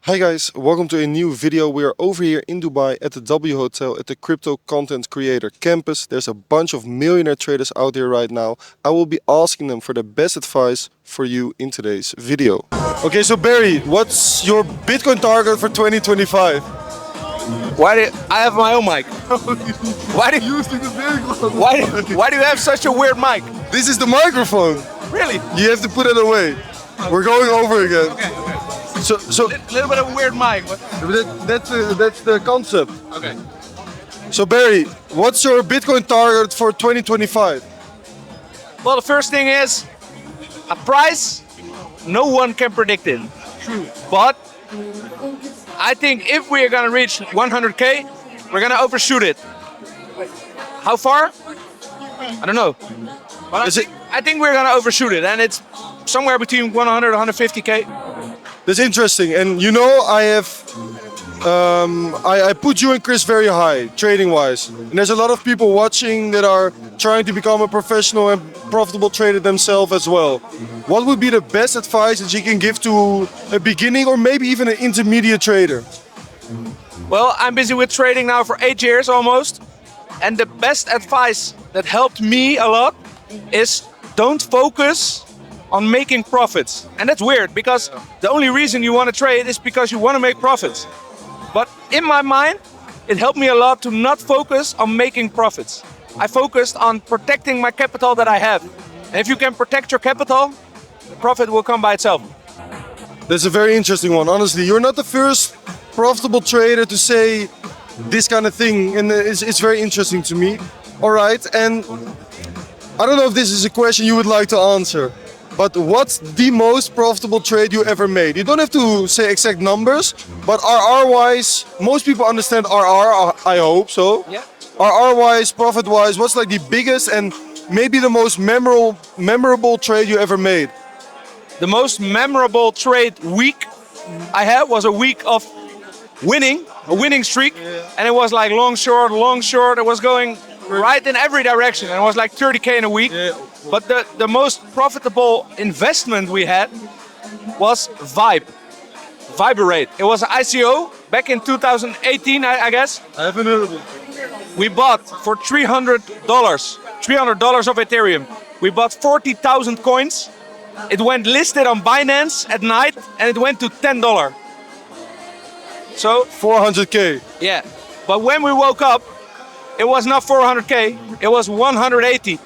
Hi guys, welcome to a new video. We are over here in Dubai at the W Hotel at the Crypto Content Creator Campus. There's a bunch of millionaire traders out there right now. I will be asking them for the best advice for you in today's video. Okay, so Barry, what's your Bitcoin target for 2025? Why do I have my own mic? Why do why do you have such a weird mic? This is the microphone. Really? You have to put it away. We're going over again. Okay. So Little bit of a weird mic. that's the concept. Okay. So Barry, what's your Bitcoin target for 2025? Well, the first thing is a price. No one can predict it. True. But I think if we are gonna reach 100K, we're gonna overshoot it. How far? I don't know. But I think we're gonna overshoot it, and it's somewhere between 100 and 150K. That's interesting. And you know, I put you and Chris very high, trading-wise. And there's a lot of people watching that are trying to become a professional and profitable trader themselves as well. What would be the best advice that you can give to a beginning or maybe even an intermediate trader? Well, I'm busy with trading now for 8 years almost. And the best advice that helped me a lot is don't focus on making profits. And that's weird because the only reason you want to trade is because you want to make profits. But in my mind, it helped me a lot to not focus on making profits. I focused on protecting my capital that I have. And if you can protect your capital, the profit will come by itself. That's a very interesting one. Honestly, you're not the first profitable trader to say this kind of thing, and it's very interesting to me. All right, and I don't know if this is a question you would like to answer, but what's the most profitable trade you ever made? You don't have to say exact numbers, but RR-wise, most people understand RR, I hope so. Yeah. RR-wise, profit-wise, what's like the biggest and maybe the most memorable trade you ever made? The most memorable trade week I had was a week of winning, a winning streak. And it was like long, short. It was going right in every direction. And it was like 30K in a week. But the most profitable investment we had was Viberate. It was an ICO back in 2018, I guess. I haven't heard of it. We bought for $300 of Ethereum. We bought 40,000 coins. It went listed on Binance at night and it went to $10. So 400K. yeah, but when we woke up, it was not 400K, it was 180.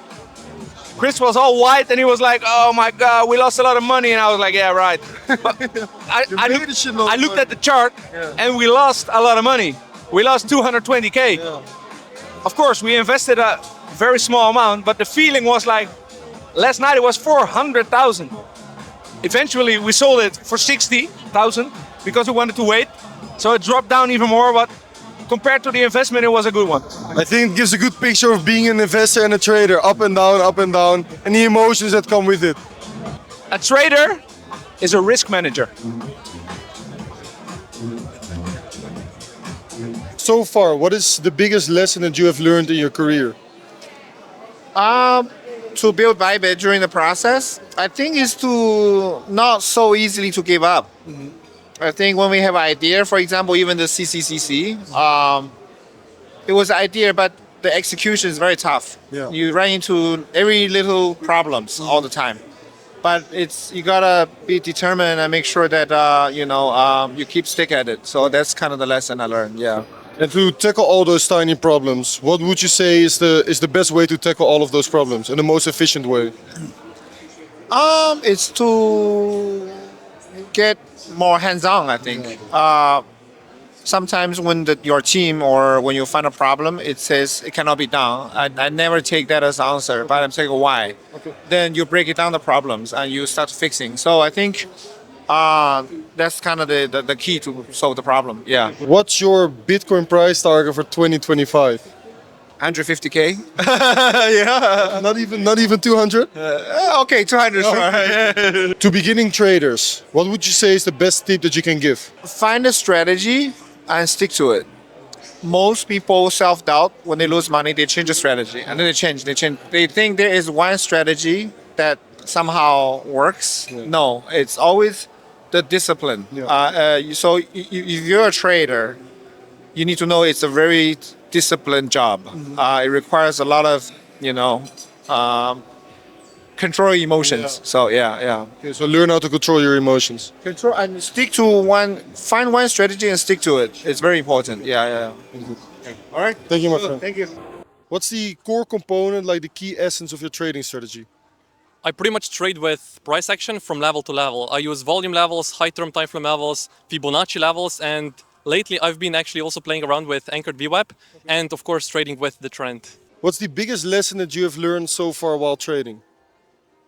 Chris was all white and he was like, oh my God, we lost a lot of money. And I was like, yeah, right. But I looked at the chart and we lost a lot of money. We lost 220K. Yeah. Of course, we invested a very small amount, but the feeling was like, last night it was 400,000. Eventually we sold it for 60,000 because we wanted to wait. So it dropped down even more, but compared to the investment, it was a good one. I think it gives a good picture of being an investor and a trader, up and down, and the emotions that come with it. A trader is a risk manager. So far, what is the biggest lesson that you have learned in your career? To build Bybit during the process, I think is to not so easily to give up. I think when we have an idea, for example, even the CCCC, it was an idea, but the execution is very tough. Yeah. You run into every little problems all the time. But you gotta be determined and make sure that you keep stick at it. So that's kind of the lesson I learned. Yeah. And to tackle all those tiny problems, what would you say is the best way to tackle all of those problems in the most efficient way? It's to get more hands-on, I think. Sometimes when your team or when you find a problem, it says it cannot be done. I never take that as an answer, but I'm saying why. Okay. Then you break it down the problems and you start fixing. So I think that's kind of the key to solve the problem. Yeah. What's your Bitcoin price target for 2025? 150K. Yeah. Not even 200? Okay, 200. Sure. To beginning traders, what would you say is the best tip that you can give? Find a strategy and stick to it. Most people self-doubt when they lose money, they change the strategy and then they change. They think there is one strategy that somehow works. Yeah. No, it's always the discipline. Yeah. If you're a trader, you need to know it's a very disciplined job. It requires a lot of, control emotions. Yeah. So yeah. Okay, so learn how to control your emotions. Control and stick to find one strategy and stick to it. It's very important. Yeah. All right. Thank you, my friend. Thank you. What's the core component, like the key essence of your trading strategy? I pretty much trade with price action from level to level. I use volume levels, high term time frame levels, Fibonacci levels, and lately I've been actually also playing around with anchored VWAP and of course trading with the trend. What's the biggest lesson that you have learned so far while trading?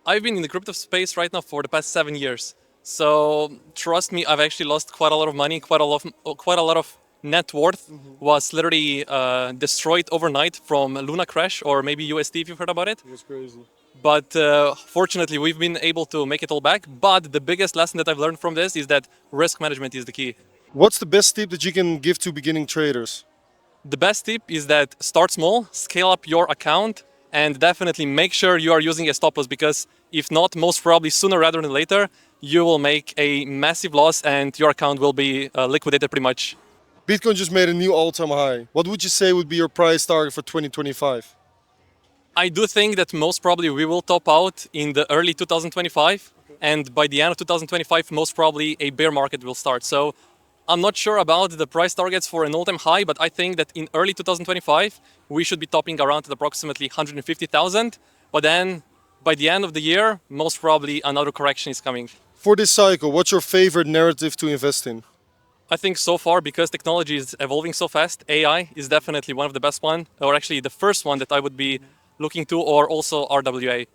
I've been in the crypto space right now for the past 7 years. So trust me, I've actually lost quite a lot of money, quite a lot of net worth was literally destroyed overnight from Luna crash or maybe USD if you've heard about it. That's crazy. But fortunately, we've been able to make it all back. But the biggest lesson that I've learned from this is that risk management is the key. What's the best tip that you can give to beginning traders? The best tip is that start small, scale up your account, and definitely make sure you are using a stop loss because if not, most probably sooner rather than later, you will make a massive loss and your account will be liquidated pretty much. Bitcoin just made a new all-time high. What would you say would be your price target for 2025? I do think that most probably we will top out in the early 2025, and by the end of 2025, most probably a bear market will start. So I'm not sure about the price targets for an all-time high, but I think that in early 2025, we should be topping around at approximately 150,000. But then by the end of the year, most probably another correction is coming. For this cycle, what's your favorite narrative to invest in? I think so far, because technology is evolving so fast, AI is definitely one of the best one, or actually the first one that I would be looking to, or also RWA.